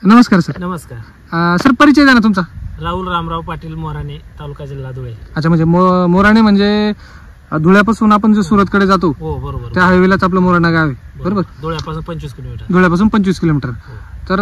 नमस्कार सर. नमस्कार सर, परिचय द्या ना तुमचा. राहुल रामराव पाटील मोराणे, तालुका जिल्हा धुळे. अच्छा, म्हणजे मोराणे म्हणजे धुळ्यापासून आपण जे सुरतकडे जातो हो बरोबर, त्या हायवेलाच आपलं मोराणा गाव आहे. बरोबर, धुळ्यापासून 25 किलोमीटर. धुळ्यापासून 25 किलोमीटर. तर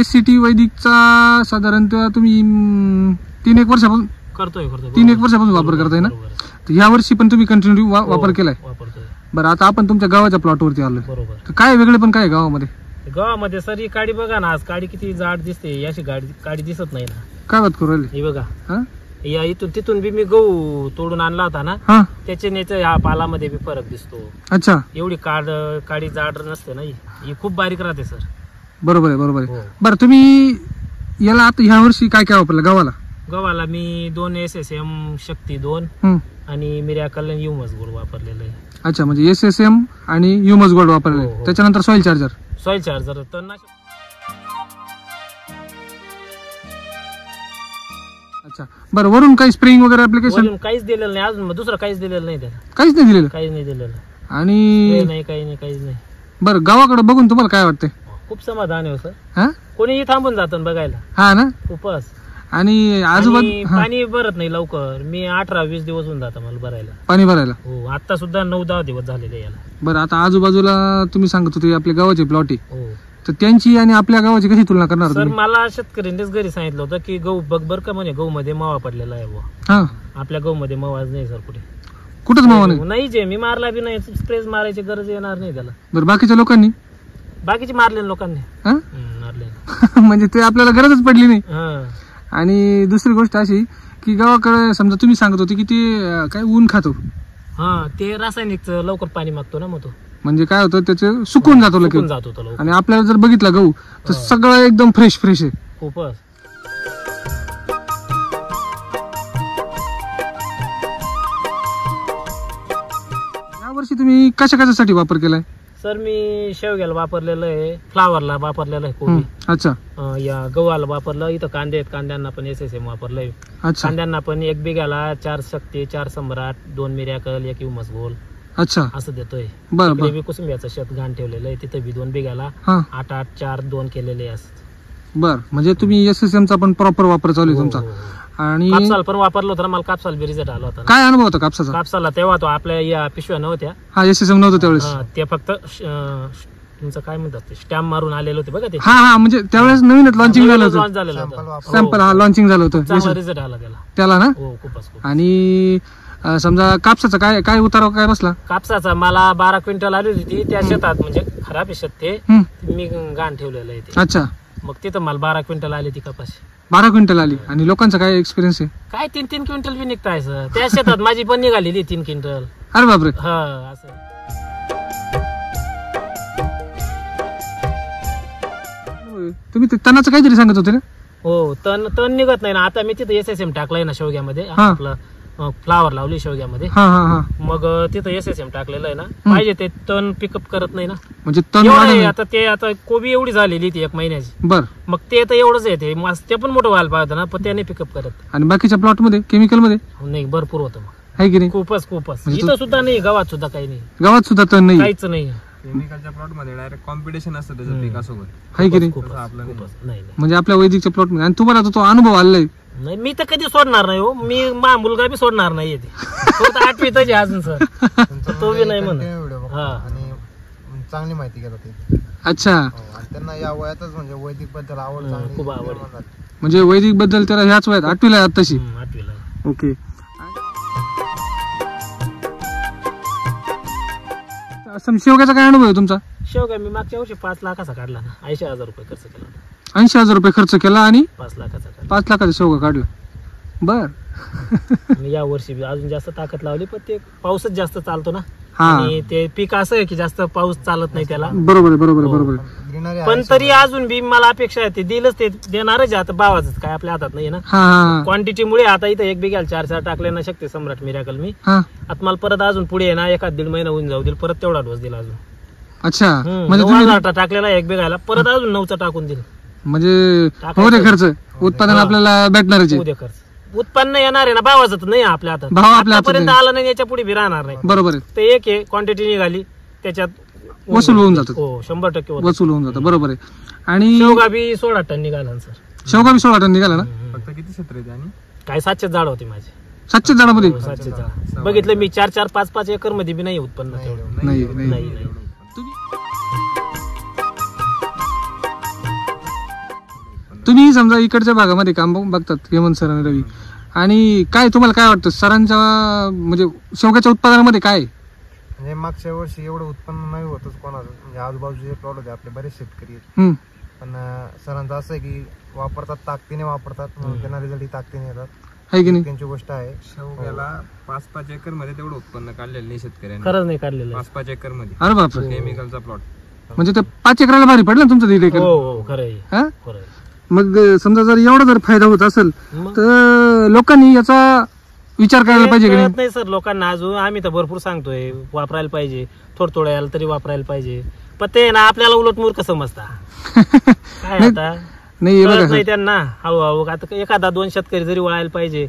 SCT वैदिकचा साधारणतः तुम्ही 3-1 वर्षापासून करतोय 3-1 वर्षापासून वापर करताय ना. तर या वर्षी पण तुम्ही कंटिन्यू वापर केलाय. वापरतोय. बरं, आता आपण तुमच्या गावाच्या प्लॉटवरती आलोय. बरोबर. तर काय वेगळे पण काय गावामध्ये? गावामध्ये सर ही काडी बघा ना, आज काडी किती जाड दिसते, याची काडी दिसत नाही ना. काय बात करू राहिले? हे बघा, हा? या इथून तिथून बी मी गहू तोडून आणला होता ना, हा, त्याच्याने ह्या पालामध्ये बी फरक दिसतो. अच्छा, एवढी काडी जाड नसते ना, ही खूप बारीक राहते सर. बरोबर आहे, बरोबर आहे. हो. बरं, तुम्ही याला आता ह्या वर्षी काय काय वापरलं गावाला? गव्हाला मी 2 SSM शक्ती 2 आणि मिरॅकल ह्युमस गोल्ड वापरलेलं आहे. अच्छा, म्हणजे SSM आणि ह्युमस गोल्ड वापरले. हो, हो. त्याच्यानंतर सॉइल चार्जर. सॉइल चार्जर तणनाशक. अच्छा, बरं, वरून काही स्प्रिंग वगैरे ऍप्लिकेशन? वरून काहीच दिलेलं नाही अजून, दुसरं काहीच दिलेलं नाही त्याला. काहीच नाही दिलेलं? काहीच नाही दिलेलं. आणि नाही, काहीच नाही. बरं, गावाकडे बघून तुम्हाला काय वाटतंय? खूप समाधान आहे सर. हा, कोणीही थांबून जातं बघायला. हा ना. खूपच. आणि आजूबाजू पाणी भरत नाही लवकर. मी 18-20 दिवस होऊन जातं मला भरायला पाणी भरायला. हो, आता सुद्धा 9-10 दिवस झालेले याला. बरं, आता आजूबाजूला तुम्ही सांगत होते आपल्या गावाचे प्लॉट आहे, हो, तर त्यांची आणि आपल्या गावाची कशी तुलना करणार सर? तुम्ही? मला शेतकऱ्यांनीच घरी सांगितलं होतं की गहू बघ बर का, म्हणे गहू मध्ये मावा पडलेला आहे बुवा. हा, आपल्या गहू मध्ये मावाच नाही सर कुठे. कुठंच मावा नाही? नाही, जे मी मारला बी नाही. स्प्रेज मारायची गरज येणार नाही त्याला. बरं, बाकीच्या लोकांनी? बाकीचे मारले लोकांनी. हा? मारले. म्हणजे ते आपल्याला गरजच पडली नाही. हा. आणि दुसरी गोष्ट अशी की गावाकडे समजा तुम्ही सांगत होते की ते काय ऊन खातो. हा, ते रासायनिकचं लवकर पाणी मागतो ना, मग तो म्हणजे काय होतं, त्याचं सुकून जातो लगेच. सुकून जातो तो लवकर. आणि आपल्याला जर बघितला गहू तर सगळं एकदम फ्रेश आहे. खूपच. यावर्षी तुम्ही कशासाठी वापर केलाय? सर, मी शेवग्याला वापरलेलं आहे, फ्लावरला वापरलेलं आहे कोबी. अच्छा, या गव्हाला वापरलं. इथं कांदे आहेत, कांद्यांना पण SSM वापरलंय. अच्छा, कांद्यांना पण 1 बिघाला 4 शक्ती, 4 सम्राट, 2 मिरॅकल, 1 ह्युमस गोल्ड अच्छा, असं देतोय. बरं बरं. बी कुसुंबियाचं शेत घाण ठेवलेलं आहे, तिथे बी 2 बिघाला हा, 8-8, 4-2 केलेले असं. बर, म्हणजे तुम्ही SSM चा पण प्रॉपर वापर चालू आहे तुमचा. आणि कापसाला पण वापरलं होतं ना, मला कापसाला बी रिझल्ट आला होता. काय अनुभव होता कापसाचा? कापसाला तेव्हा तो आपल्या या पिशव्या नव्हत्या. हा, SSM नव्हतं त्यावेळेस. ते फक्त तुमचं काय म्हणतात, स्टॅम्प मारून आलेले होते बघा ते. हा, म्हणजे त्यावेळेस नवीनच लॉन्चिंग झालं होतं. लॉन्च झालेलं होतं. सॅम्पल, हा, लॉन्चिंग झालं होतं. चांगला रिझल्ट आला त्याला ना. हो, खूपच. आणि समजा कापसाचा काय काय उतारा काय बसला? कापसाचा मला 12 क्विंटल आली होती त्या शेतात. म्हणजे खराब आहे शेत ते, मी घाण ठेवलेलं आहे ते. अच्छा, मग तिथं मला 12 क्विंटल आली ती कपाशी. 12 क्विंटल आली. आणि लोकांचा काय एक्सपिरियन्स आहे? काय 3-3 क्विंटल बी निघताय सर त्या शेतात. माझी पण निघालेली 3 क्विंटल. अरे बापरे. हा, असं. तुम्ही ते तणाचं काहीतरी सांगत होते ना? हो, तण निघत नाही ना. आता मी तिथं SSM टाकलंय ना शेवग्यामध्ये. हा. आपलं फ्लावर लावली शेवग्यामध्ये. हा हा हा, मग तिथं SSM टाकलेलं आहे ना. पाहिजे ते तण पिकअप करत नाही ना. म्हणजे तण एवढं वाढत आहे. नाही. आता कोबी एवढी झालेली ती 1 महिन्याची. बर, मग ते तर एवढंच आहे. ते पण मोठं व्हायला पाहिजे ना, पण त्याने पिकअप करत आणि बाकीच्या प्लॉट मध्ये केमिकल मध्ये नाही. भरपूर होतं मग. आहे की नाही? खूपच. म्हणजे इथं सुद्धा नाही, गावात सुद्धा काही नाही, गावात सुद्धा तण नाही, काहीच नाही. केमिकलच्या प्लॉट मध्ये डायरेक्ट कॉम्पिटिशन असतं त्याच्या पिकासोबत. आहे की नाही? खूपच. नाही. म्हणजे आपल्या वैदिकच्या प्लॉट मध्ये. आणि तुम्हाला तो अनुभव आलाय? नाही, मी तर कधी सोडणार नाही हो. मी मुलगा बी सोडणार नाही. फक्त 8वीतच आहे अजून सर. तो बी नाही म्हणत. हा, आणि चांगली माहिती घेतात. अच्छा, आणि त्यांना या वयातच म्हणजे वैदिक बद्दल आवड चांगली खूप आवड निर्माण झाली. म्हणजे वैदिक बद्दल त्याला ह्याच वयात 8वीला आहे तशी. 8वीला. ओके. शेवग्याचा काय अनुभव आहे तुमचा? शेवगा मी मागच्या वर्षी 5 लाखाचा काढला ना. 80,000 रुपये खर्च केला होता. 80,000 रुपये खर्च केला आणि 5 लाखाचा काढला. 5 लाखाचा शेवगा काढला. बर. मी या वर्षी बी अजून जास्त ताकद लावली, पण ते पाऊसच जास्त चालतो ना. हा, आणि ते पीक असं आहे की जास्त पाऊस चालत नाही त्याला. बरोबर आहे, बरोबर आहे, बरोबर आहे. ग्रीनरी पण तरी अजून बी मला अपेक्षा आहे ते दिलंच, ते देणारच आहे. आता भावाच काय आपल्या हातात नाही ना. हा हा क्वांटिटीमुळे आता इथं 1 बिघाल 4 टाकले ना शक्ती सम्राट मिरॅकल मी. हा, आता मला परत अजून पुढे आहे ना 1-1.5 महिना होऊन जाऊ दिल, परत तेवढा डोस दिला अजून. अच्छा, म्हणजे 9,000 टाकलेला 1 बिघाला, परत अजून 9चा टाकून दिल. म्हणजे हो रे, खर्च उत्पादन आपल्याला भेटणारच आहे. उद्या खर्च उत्पन्न येणार आहे ना. भावाचं तर नाही आपल्या हातात. भाव आपल्या हातात आतापर्यंत नाही. आला नाही, याच्या पुढे बी राहणार नाही. बरोबर आहे. ते एक आहे, क्वांटिटी निघाली त्याच्यात वसूल होऊन जातात. हो, 100% वसूल होऊन जातं. बरोबर आहे. आणि शेवगा बी 16 टन निघाला ना सर. शेवगा बी 16 टन निघाला ना. फक्त किती क्षेत्र आहे आणि काय 700 झाड होते माझे. 700 झाडामध्ये 700 झाड बघितलं मी. 4-4, 5-5 एकर मध्ये बी नाही उत्पन्न तेवढं. नाही नाही नाही नाही. तुम्ही समजा इकडच्या भागामध्ये काम बघतात हेमंत सर आणि रवी, आणि काय तुम्हाला काय वाटतं सरांच्या म्हणजे शेवग्याच्या उत्पादनामध्ये काय आहे? म्हणजे मागच्या वर्षी एवढं उत्पन्न नाही होतच कोणाचं, म्हणजे आजूबाजूचे प्लॉट होते आपले बरेच शेतकरी आहेत. हम्म. पण सरांचं असं आहे की वापरतात, ताकदीने वापरतात, म्हणून त्यांना रिझल्ट ताकदीने येतात. आहे की नाही? त्यांची गोष्ट आहे. शेवग्याला 5-5 एकर मध्ये तेवढं उत्पन्न काढलेलं नाही शेतकऱ्यांनी. खरंच नाही काढलेलं. 5-5 एकर मध्ये अरे बापरे. केमिकलचा प्लॉट. म्हणजे ते 5 एकराला भारी पडलं ना तुमचं 1.5 हो एकर. हो खरं आहे. हा? खरं आहे. मग समजा जर एवढा जर फायदा होत असेल मग तर लोकांनी याचा विचार करायला पाहिजे की नाही? कळत नाही सर लोकांना अजून. आम्ही तर भरपूर सांगतोय वापरायला पाहिजे, थोडं यायला तरी वापरायला पाहिजे. पण ते ना आपल्याला उलट मूर्ख समजता. काय आता नाही हे कळत बघा नाही त्यांना. हळूहळू आता एखादा 2 शेतकरी जरी वळायला पाहिजे,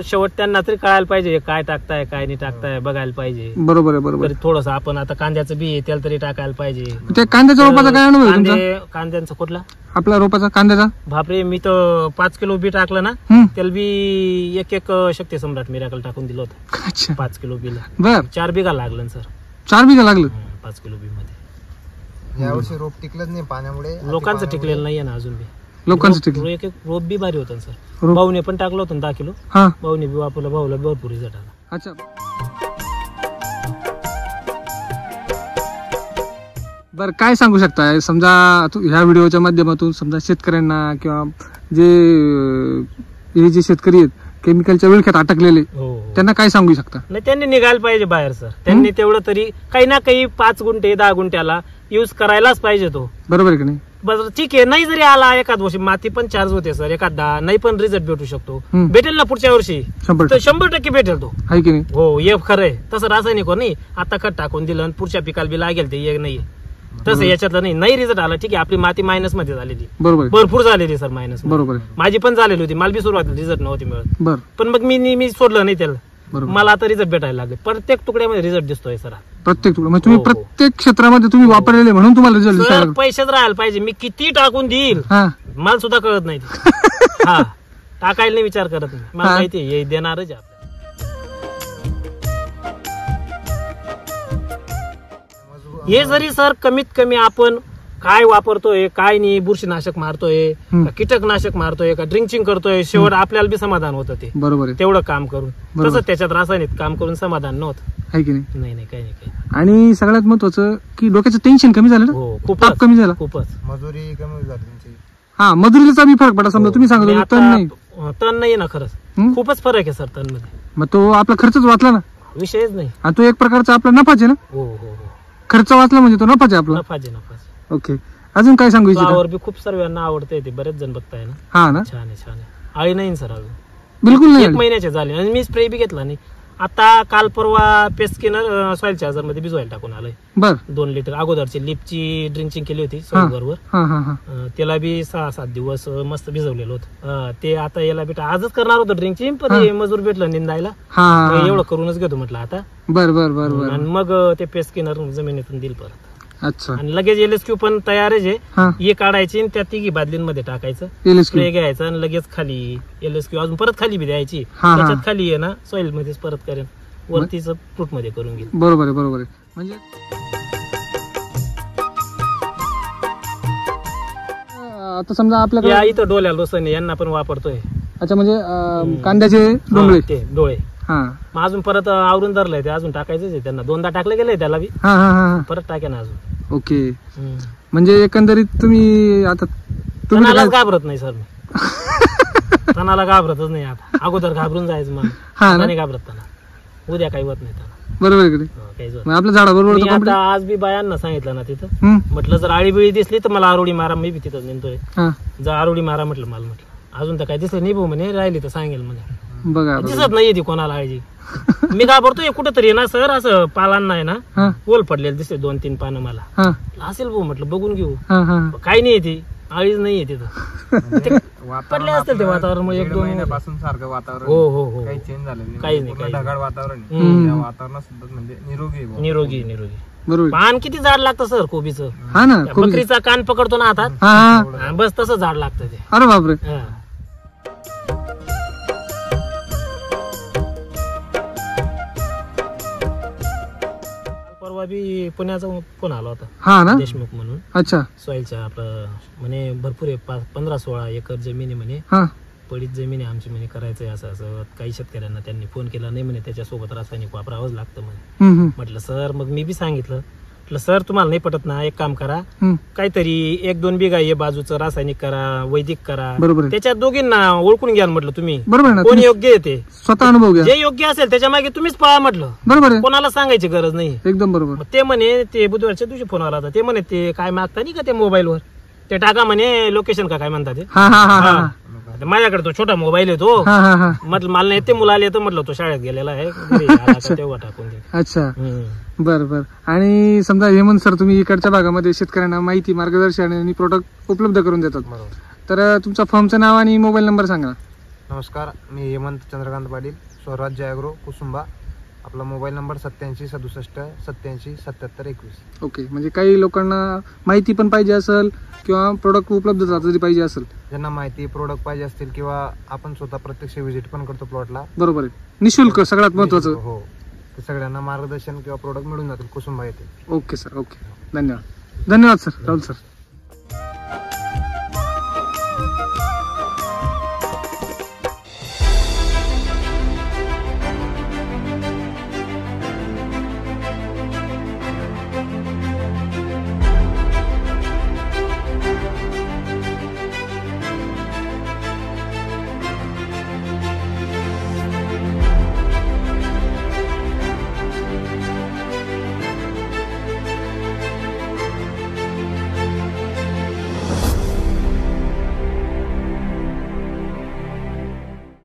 शेवट त्यांना तरी कळायला पाहिजे काय टाकताय काय नाही टाकताय बघायला पाहिजे. बरोबर आहे बरोबर तरी थोडस आपण आता कांद्याचं बी आहे त्याला तरी टाकायला पाहिजे. आहे. त्या कांद्याच्या रोपाचा काय अनुभव आहे तुमचा? कांद्यांचा कुठला आपला रोपाचा कांद्याचा? बापरे, मी तर 5 किलो बी टाकलं ना, हम्म. त्याला बी एक शक्ती सम्राट मिराकल टाकून दिलं होतं. अच्छा 5 किलो बीला बर. 4 बिघा लागलं ना सर. 4 बिघा लागलं. 5 किलो बी मध्ये यावर्षी रोप टिकलंच नाही पाण्यामुळे. लोकांचं टिकलेलं नाहीये ना अजून बी. लोकांचं टिकलं. एक रोप बी भारी होतं ना सर. रोप? भाऊने पण टाकलं होतं ना 10 किलो. हा भाऊने बी वापरलं, भाऊला भरपूर रिझल्ट आला. अच्छा. बर काय सांगू शकताय समजा ह्या व्हिडिओच्या माध्यमातून समजा शेतकऱ्यांना किंवा हे जे शेतकरी आहेत केमिकलच्या विळख्यात अटकलेले हो त्यांना काय सांगू शकता? नाही त्यांनी निघायला पाहिजे बाहेर सर. त्यांनी तेवढं तरी काही ना काही 5 गुंठे 10 गुंठ्याला युज करायलाच पाहिजे तो. बरोबर आहे की नाही? बरं ठीक आहे. नाही जरी आला एखाद वर्षी माती पण चार्ज होते सर, एखादा नाही पण रिझल्ट भेटू शकतो. हम्म. भेटेल ना पुढच्या वर्षी 100% तर 100% भेटेल तो. आहे की नाही? हो हे खरं आहे. तसं रासायनिक नाही आता खत टाकून दिलं आणि पुढच्या पिकाला बी लागेल ते एक नाही तसं याच्यातलं नाही रिझल्ट आला. ठीक आहे आपली माती मायनस मध्ये झालेली, बरोबर आहे भरपूर झालेली सर मायनस. बरोबर आहे. माझी पण झालेली होती, मला बी सुरुवातीला रिझल्ट नव्हती मिळत. बर पण मग मी सोडलं नाही त्याला. बरोबर. मला आता रिझल्ट भेटायला लागले. प्रत्येक तुकड्यामध्ये रिझल्ट दिसतोय सर. प्रत्येक तुला म्हणजे तुम्ही हो, हो. प्रत्येक क्षेत्रामध्ये तुम्ही वापरलेले म्हणून तुम्हाला रिझल्ट दिसायला सर लागला. पैसेच राहायला पाहिजे. मी किती टाकून देईल हा मला सुद्धा कळत नाही ते. हा टाकायला नाही विचार करत नाही. मला हा. माहिती आहे हे देणारच आहे आपल्याला. हे जरी सर कमीत कमी आपण काय वापरतोय काय नाही, बुरशीनाशक मारतोय का कीटकनाशक मारतोय का ड्रिंचिंग करतोय, शेवट आपल्याला बी समाधान होतं ते बरोबर आहे. तेवढं काम करून. बरोबर. तसं त्याच्यात रासायनिक काम करून समाधान नव्हतं. आहे की नाही? नाही काही नाही. आणि सगळ्यात महत्वाचं की डोक्याचं टेन्शन कमी झालं ना, हो ताप खूपच कमी झाला. खूपच. मजुरी कमी झाली तुमची. हा मजुरीचा बी फरक पडला. समजा तुम्ही सांगत आणि होते तण नाही, आता तण नाही ना खरंच. हम्म? खूपच फरक आहे सर तण मध्ये. मग तो आपला खर्चच वाचला ना, विषयच नाही. आणि तो एक प्रकारचा आपला नफाच आहे ना. हो हो हो खर्च वाचला म्हणजे तो नफाच आहे आपला. नफाचे. ओके अजून काय सांगू इच्छिता? फ्लावर बी खूप सर्वांना आवडते ते, बरेच जण बघताय ना. हा ना छान आहे. आळी नाही सर अजून. बिलकुल नाही 1 आली. महिन्याचे झाले आणि मी स्प्रे बी घेतला नाही. आता काल परवा पेस्ट स्किनर सॉइल चार्जर मध्ये भिजवायला टाकून आलोय बर 2 लिटर. अगोदरची लिपची ड्रिंचिंग केली होती सॉइल बरोबर. हा हा हा त्याला बी 6-7 दिवस मस्त भिजवलेलं होतं. ते आता याला बेटा आजच करणार होतं ड्रिंचिंग, पण हे मजूर भेटलं निंदायला. हा मग एवढं करूनच घेतो म्हटलं आता. बर बर बर बर. आणि मग ते पेस्ट स्किनर जमिनीतून दिल परत. अच्छा आणि लगेच LSQ पण तयारच आहे. हा हे काढायची आणि त्या तिघी बादलींमध्ये टाकायचं, LSQ. स्प्रे घ्यायचं आणि लगेच खाली LSQ अजून परत खाली बी द्यायची. हा, हा. त्याच्यात खाली आहे ना सॉइल मध्येच परत करेन, वरतीच फ्रूट मध्ये करून घेईल. बरोबर आहे बरोबर आहे. म्हणजे आता समजा आपल्याकडे या इथं डोल्या लोसने यांना पण वापरतोय. अच्छा म्हणजे कांद्याचे डोंगळे. हा, ते डोळे हा मग अजून परत आवरून धरलंय ते, अजून टाकायचंच आहे त्यांना. 2दा टाकले गेले त्याला बी, हा हा हा. परत टाके ना अजून. ओके म्हणजे एकंदरीत तुम्ही आता तुम्ही तणालाच घाबरत नाही सर मी. तणाला घाबरतच नाही आता. अगोदर घाबरून जायचं मला. हा ना? नाही घाबरत तणा. उद्या काही होत नाही तणा. बरोबर आहे की नाही? काहीच होत मग आपल्या झाडाबरोबर नाही. तर मी आता complete- आज बी बायांना सांगितलं ना तिथं, हम्म. म्हटलं जर आळी बिळी दिसली तर मला आरोडी मारा. मी बी तिथं नेतोय. हा जर आरोडी मारा म्हटलं मला. म्हटलं अजून तर काय दिसलं नाही भाऊ म्हणे, राहिली तर सांगेल म्हणे. बघा आता. दिसत नाहीये ती कोणाला आळी. मी घाबरतोय कुठंतरी ना सर, असं पालांना आहे ना हा ओल पडलेलं दिसते 2-3 पानं मला. हा असेल भाऊ म्हटलं बघून घेऊ. हा हा काही नाही ती. आळीच नाहीये तिथं पडले असतील ते वातावरणामुळे एक दोन महिन्यापासून सारखं वातावरण हो हो हो काही चेंज झालं काहीच नाही, पूर्ण काहीच ढगाळ वातावरण आहे. हम्म. त्या वातावरणात सुद्धा म्हणजे निरोगी आहे बुवा. निरोगी निरोगी बरोबर पान किती झाड लागतं सर कोबीचं हा ना त्या खूप बकरीचा कान पकडतो ना हातात हा हा हा, बस तसं झाड लागतं ते अरे बापरे हा. परवा बी पुण्याचा फोन आला होता हा ना देशमुख म्हणून अच्छा सॉईलच्या आपलं म्हणे भरपूर आहे 15-16 एकर जमीन आहे म्हणे हा पडीत जमीन आहे आमची म्हणे करायचंय असं असं काही शेतकऱ्यांना त्यांनी फोन केला नाही म्हणे त्याच्यासोबत रासायनिक वापरावंच लागतं म्हणे म्हटलं सर मग मी बी सांगितलं म्हटलं सर तुम्हाला नाही पटत ना एक काम करा काहीतरी 1-2 बिघा हे बाजूचं रासायनिक करा वैदिक करा बरोबर आहे. त्याच्यात दोघींना ओळखून घ्या म्हटलं तुम्ही बरोबर आहे ना कोण तुम्ही योग्य आहे ते स्वतः अनुभव घ्या जे योग्य असेल त्याच्या मागे तुम्हीच पहा म्हटलं बरोबर आहे कोणाला सांगायची गरज नाही एकदम बरोबर मग ते म्हणे ते बुधवारच्या दिवशी फोन आला होता ते म्हणे ते काय मागता नाही का ते मोबाईलवर ते टाका म्हणे लोकेशन का काय म्हणतात ते हा हा हा हा आता माझ्याकडे तो छोटा मोबाईल आहे तो हा हा हा म्हटलं मला नाही ते मुलं आले तर म्हटलं तो शाळेत गेलेला आहे घरी आला का तेव्हा टाकून दे अच्छा हम्म. बर बर आणि समजा हेमंत सर तुम्ही इकडच्या भागामध्ये शेतकऱ्यांना माहिती मार्गदर्शन आणि प्रोडक्ट उपलब्ध करून देतात बरोबर. तर तुमचं फर्मचं नाव आणि मोबाईल नंबर सांगा नमस्कार, मी हेमंत चंद्रकांत पाटील, स्वराज्य ॲग्रो कुसुंबा. आपला मोबाईल नंबर 8767 ओके म्हणजे काही लोकांना माहिती पण पाहिजे असेल किंवा प्रोडक्ट उपलब्धता जरी पाहिजे असेल ज्यांना माहिती प्रोडक्ट पाहिजे असतील किंवा आपण स्वतः प्रत्यक्ष व्हिजिट पण करतो प्लॉटला. बरोबर आहे निशुल्क सगळ्यात महत्वाचं हो, ते सगळ्यांना मार्गदर्शन किंवा प्रोडक्ट मिळून जातील कुसुंबा येथे. ओके सर ओके धन्यवाद धन्यवाद सर राहुल सर